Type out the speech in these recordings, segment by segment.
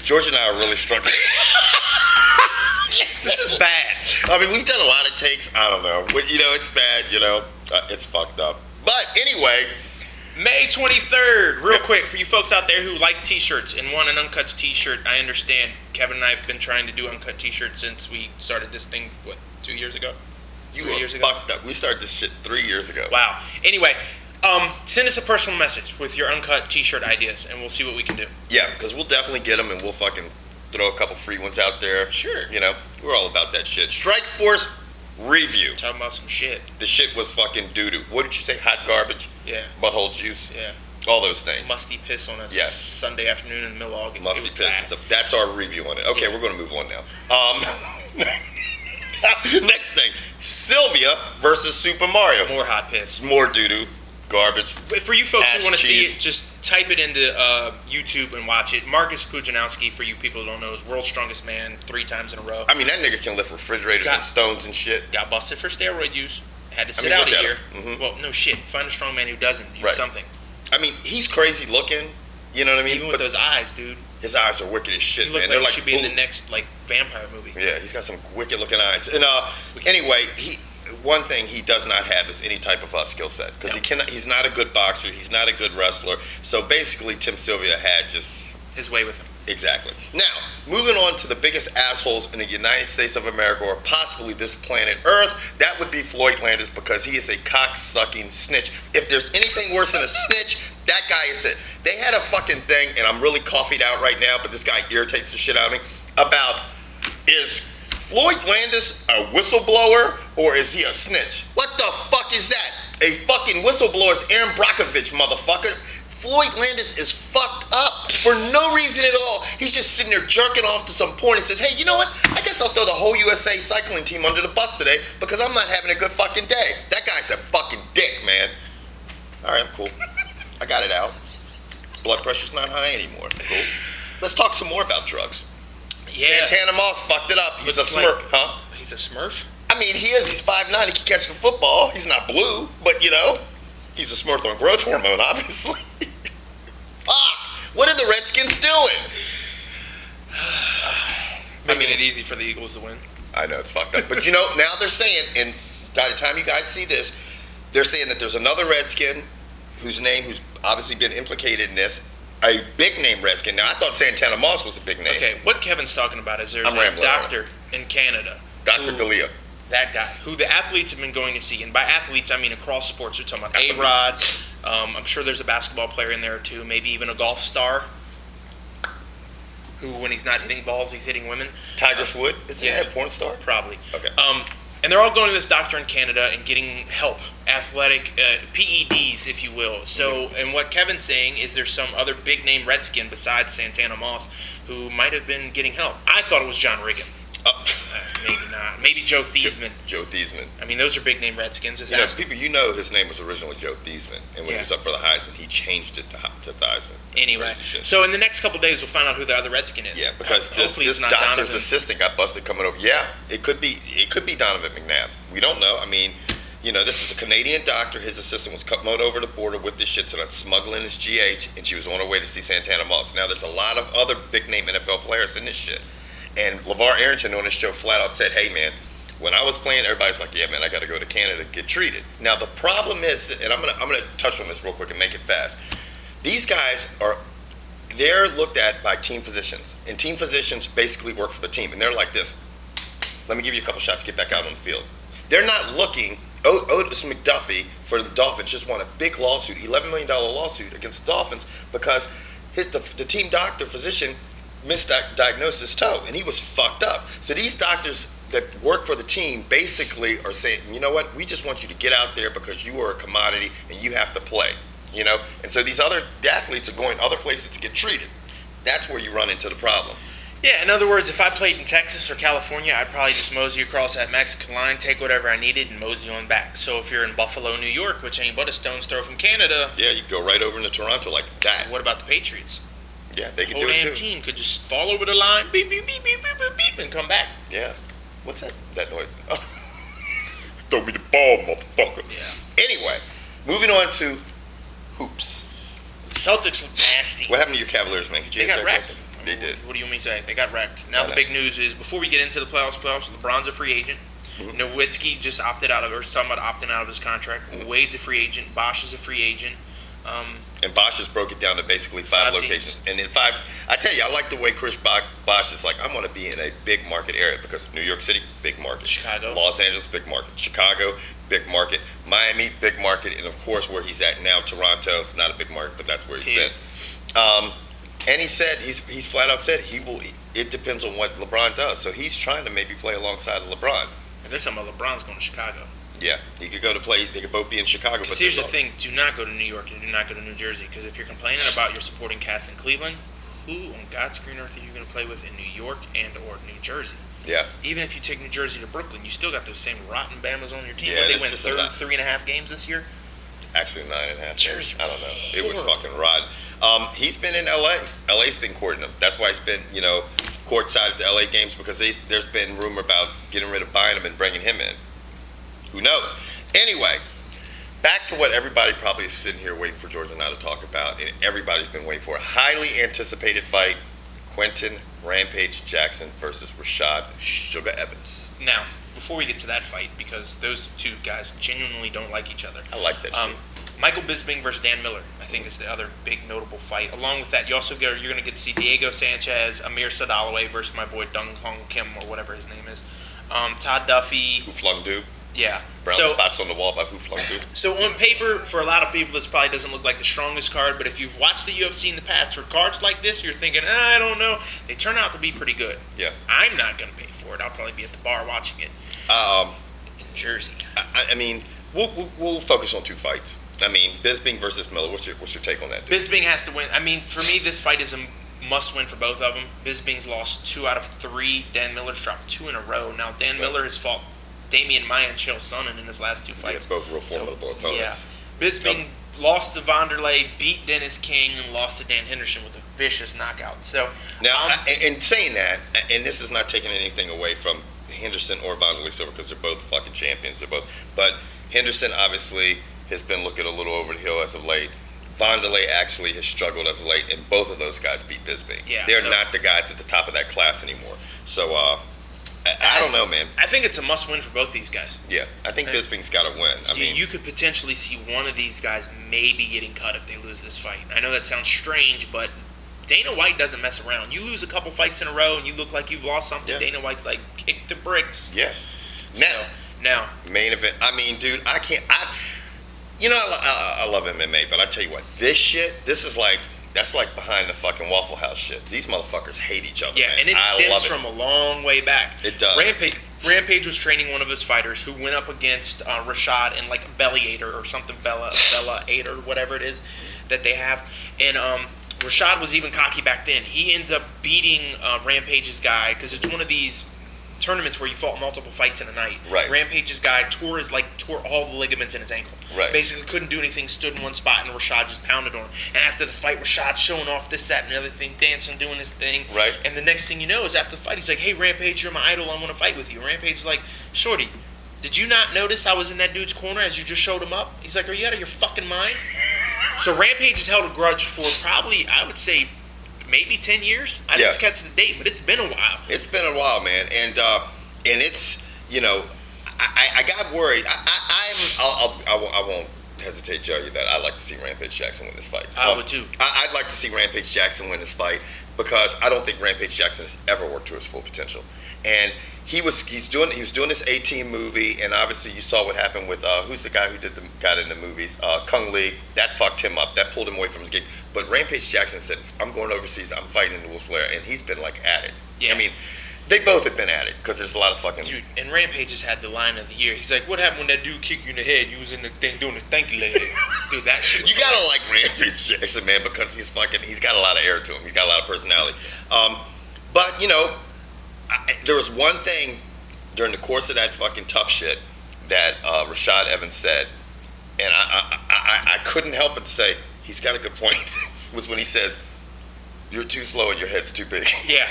George and I are really struggling. This is bad. I mean, we've done a lot of takes. I don't know. It's bad. It's fucked up. But anyway, May 23rd, real quick, for you folks out there who like t-shirts and want an Uncuts t-shirt, I understand. Kevin and I have been trying to do Uncut t-shirts since we started this thing, 2 years ago? You were fucked up. We started this shit 3 years ago. Wow. Anyway, send us a personal message with your Uncut t-shirt ideas, and we'll see what we can do. Yeah, because we'll definitely get them, and we'll fucking throw a couple free ones out there. Sure. We're all about that shit. Strike Force review. Talking about some shit. The shit was fucking doo-doo. What did you say? Hot garbage? Yeah. Butthole juice? Yeah. All those things. Musty piss on a Sunday afternoon in the middle of August. Musty piss. That's our review on it. Okay, we're going to move on now. Next thing. Sylvia versus Super Mario. More hot piss. More doo-doo. Garbage. But for you folks who want to see it, just type it into YouTube and watch it. Marcus Pujanowski, for you people who don't know, is world's strongest man 3 times in a row. I mean, that nigga can lift refrigerators and stones and shit. Got busted for steroid use. Had to sit out a year. Mm-hmm. Well, no shit. Find a strong man who doesn't use something. I mean, he's crazy looking. You know what I mean? Even with those eyes, dude. His eyes are wicked as shit, man. They're like he should be in the next vampire movie. Yeah, he's got some wicked looking eyes. And anyway, one thing he does not have is any type of skill set because he's not a good boxer. He's not a good wrestler. So basically, Tim Sylvia had just his way with him. Exactly. Now, moving on to the biggest assholes in the United States of America, or possibly this planet Earth, that would be Floyd Landis because he is a cock-sucking snitch. If there's anything worse than a snitch, that guy is it. They had a fucking thing, and I'm really coffeeed out right now, but this guy irritates the shit out of me, about is Floyd Landis a whistleblower or is he a snitch? What the fuck is that? A fucking whistleblower is Aaron Brockovich, motherfucker. Floyd Landis is fucked up for no reason at all. He's just sitting there jerking off to some porn and says, hey, you know what? I guess I'll throw the whole USA cycling team under the bus today because I'm not having a good fucking day. That guy's a fucking dick, man. All right, I'm cool. I got it out. Blood pressure's not high anymore. Cool. Let's talk some more about drugs. Yeah. Santana Moss fucked it up. He's a smurf, huh? He's a smurf? I mean, he is. He's 5'9". He can catch the football. He's not blue, but he's a smurf on growth hormone, obviously. Fuck! What are the Redskins doing? Making it easy for the Eagles to win. I know, it's fucked up. But now they're saying, and by the time you guys see this, they're saying that there's another Redskin who's obviously been implicated in this. A big name Redskin. Now, I thought Santana Moss was a big name. Okay, what Kevin's talking about is there's a doctor in Canada. Dr. Galea. That guy, who the athletes have been going to see. And by athletes, I mean across sports. You're talking about A-Rod. I'm sure there's a basketball player in there, too. Maybe even a golf star. Who, when he's not hitting balls, he's hitting women. Tiger Woods? Is he a porn star? Probably. Okay. And they're all going to this doctor in Canada and getting help, athletic PEDs, if you will. So, and what Kevin's saying is there's some other big name Redskin besides Santana Moss who might have been getting help. I thought it was John Riggins. Maybe not. Maybe Joe Theismann. Joe Theismann. I mean, those are big name Redskins. People, his name was originally Joe Theismann, and when he was up for the Heisman, he changed it to Theismann. Anyway, so in the next couple of days, we'll find out who the other Redskin is. Yeah, because this doctor's assistant got busted coming over. Yeah, it could be Donovan McNabb. We don't know. I mean, this is a Canadian doctor. His assistant was coming over the border with this shit, so that's smuggling his GH, and she was on her way to see Santana Moss. Now, there's a lot of other big name NFL players in this shit. And LeVar Arrington on his show flat out said, hey, man, when I was playing, everybody's like, yeah, man, I got to go to Canada to get treated. Now, the problem is, and I'm gonna touch on this real quick and make it fast. These guys they're looked at by team physicians. And team physicians basically work for the team. And they're like this. Let me give you a couple shots to get back out on the field. They're not looking. Otis McDuffie for the Dolphins just won a big lawsuit, $11 million lawsuit against the Dolphins because the team doctor, physician, misdiagnosed his toe, and he was fucked up. So these doctors that work for the team basically are saying, you know what, we just want you to get out there because you are a commodity and you have to play, And so these other athletes are going other places to get treated. That's where you run into the problem. Yeah, in other words, if I played in Texas or California, I'd probably just mosey across that Mexican line, take whatever I needed, and mosey on back. So if you're in Buffalo, New York, which ain't but a stone's throw from Canada... Yeah, you go right over into Toronto like that. What about the Patriots? Yeah, they could do it too. The whole damn team could just fall over the line, beep, beep, beep, beep, beep, beep, beep, and come back. Yeah. What's that noise? Throw me the ball, motherfucker. Yeah. Anyway, moving on to hoops. Celtics look nasty. What happened to your Cavaliers, man? They got wrecked. They did. What do you want me to say? They got wrecked. Now the big news is, before we get into the playoffs, LeBron's a free agent. Nowitzki just opted out of, or talking about opting out of his contract. Wade's a free agent. Bosch is a free agent. And Bosch just broke it down to basically five locations. And in five, I tell you, I like the way Chris Bosch is like, I want to be in a big market area, because New York City, big market. Chicago. Los Angeles, big market. Chicago, big market. Miami, big market. And of course, where he's at now, Toronto, it's not a big market, but that's where he's been. And he said, he's flat out said he will. It depends on what LeBron does. So he's trying to maybe play alongside of LeBron. And they're talking about LeBron's going to Chicago. Yeah, he could go to play. They could both be in Chicago. But here's the thing: do not go to New York and do not go to New Jersey. Because if you're complaining about your supporting cast in Cleveland, who on God's green earth are you going to play with in New York and or New Jersey? Yeah. Even if you take New Jersey to Brooklyn, you still got those same rotten Bamas on your team. Yeah, Where they went 3.5 games this year. Actually, 9.5. Jersey, I don't know. It was fucking rotten. He's been in LA. LA's been courting him. That's why he's been, courtside at the LA games, because there's been rumor about getting rid of Bynum and bringing him in. Who knows? Anyway, back to what everybody probably is sitting here waiting for George and I to talk about, and everybody's been waiting for. A highly anticipated fight: Quinton Rampage Jackson versus Rashad Sugar Evans. Now, before we get to that fight, because those two guys genuinely don't like each other. I like that shit. Michael Bisping versus Dan Miller, I think, is the other big notable fight. Along with that, you're going to get to see Diego Sanchez, Amir Sadalaway versus my boy Dong Hong Kim, or whatever his name is. Todd Duffy. Who flung do? Yeah. Brown spots on the wall by who flung do. So on paper, for a lot of people, this probably doesn't look like the strongest card, but if you've watched the UFC in the past, for cards like this, you're thinking, I don't know. They turn out to be pretty good. Yeah. I'm not going to pay for it. I'll probably be at the bar watching it. In Jersey. I mean, we'll focus on two fights. I mean, Bisping versus Miller. What's your take on that, dude? Bisping has to win. I mean, for me, this fight is a must-win for both of them. Bisping's lost 2 out of 3. Dan Miller's dropped 2 in a row. Now, Dan Miller has fought Damian Maia and Chael Sonnen in his last 2 fights. Yeah, both real formidable opponents. Yeah. Bisping lost to Vanderlei, beat Dennis King, and lost to Dan Henderson with a vicious knockout. So now, in saying that, and this is not taking anything away from Henderson or Vanderlei Silva, because they're both fucking champions. But Henderson obviously has been looking a little over the hill as of late. Vanderlei actually has struggled as of late, and both of those guys beat Bisping. Yeah, they're not the guys at the top of that class anymore. So I don't know, man. I think it's a must-win for both these guys. Yeah, I think Bisping's got to win. I mean, you could potentially see one of these guys maybe getting cut if they lose this fight. I know that sounds strange, but Dana White doesn't mess around. You lose a couple fights in a row and you look like you've lost something, Dana White's like, kick the bricks. Yeah. Now, main event. I mean, dude, I can't. I love MMA, but I tell you what, this is like. That's like behind the fucking Waffle House shit. These motherfuckers hate each other. Yeah, man. and it stems from a long way back. It does. Rampage was training one of his fighters who went up against Rashad in like a Bellator or something, Bella 8 or whatever it is that they have. And Rashad was even cocky back then. He ends up beating Rampage's guy because it's one of these tournaments where you fought multiple fights in a night. Right. Rampage's guy tore all the ligaments in his ankle. Right. Basically couldn't do anything, stood in one spot, and Rashad just pounded on him. And after the fight, Rashad showing off this, that, and the other thing, dancing, doing this thing. Right. And the next thing you know is after the fight, he's like, hey, Rampage, you're my idol. I want to fight with you. Rampage is like, Shorty, did you not notice I was in that dude's corner as you just showed him up? He's like, are you out of your fucking mind? So Rampage has held a grudge for probably, I would say, maybe 10 years. I didn't catch the date, but it's been a while. It's been a while, man. And it's, I got worried. I won't hesitate to tell you that I'd like to see Rampage Jackson win this fight. I would too. I'd like to see Rampage Jackson win this fight because I don't think Rampage Jackson has ever worked to his full potential. And he was doing this A-Team movie, and obviously you saw what happened with who's the guy who got in the movies, Kung Lee. That fucked him up. That pulled him away from his gig. But Rampage Jackson said, "I'm going overseas. I'm fighting in the Wolf's Lair," and he's been like at it. Yeah. I mean, they both have been at it because there's a lot of fucking. Dude, and Rampage has had the line of the year. He's like, "What happened when that dude kicked you in the head? You was in the thing doing the stanky leg." Dude, that shit. You gotta like Rampage Jackson, man, because he's got a lot of air to him. He's got a lot of personality. But there was one thing during the course of that fucking tough shit that Rashad Evans said, and I couldn't help but to say he's got a good point. Was when he says, "You're too slow and your head's too big." Yeah.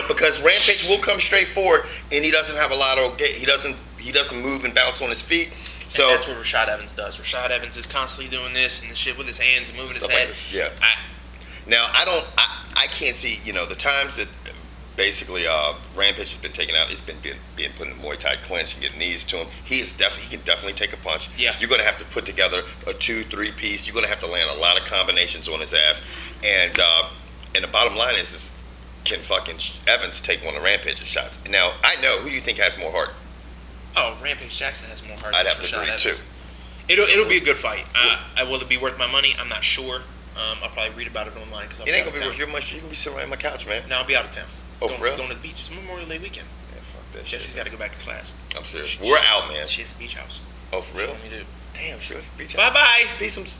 Because Rampage will come straight forward, and he doesn't have a lot of. He doesn't move and bounce on his feet. So and that's what Rashad Evans does. Rashad Evans is constantly doing this and the shit with his hands and moving his head. Like this. Yeah. Now I I can't see, the times that basically Rampage has been taken out, it's been being put in a Muay Thai clinch and getting knees to him. He can definitely take a punch. Yeah. You're going to have to put together a 2-3 piece. You're going to have to land a lot of combinations on his ass. And the bottom line is can fucking Evans take one of Rampage's shots? Now, I know, who do you think has more heart? Oh, Rampage Jackson has more heart. I'd than have to Rashad agree Evans. too. It'll be a good fight. Will it be worth my money? I'm not sure. I'll probably read about it online because It ain't gonna be worth your money. You're gonna be sitting around my couch, man. No, I'll be out of town. Oh, for real? Going to the beach. It's Memorial Day weekend. Yeah, fuck that Jesse's shit. got to go back to class. I'm serious. We're out, man. She has a beach house. Oh, for real? What do you do? Damn, sure. Beach Bye bye. Peace.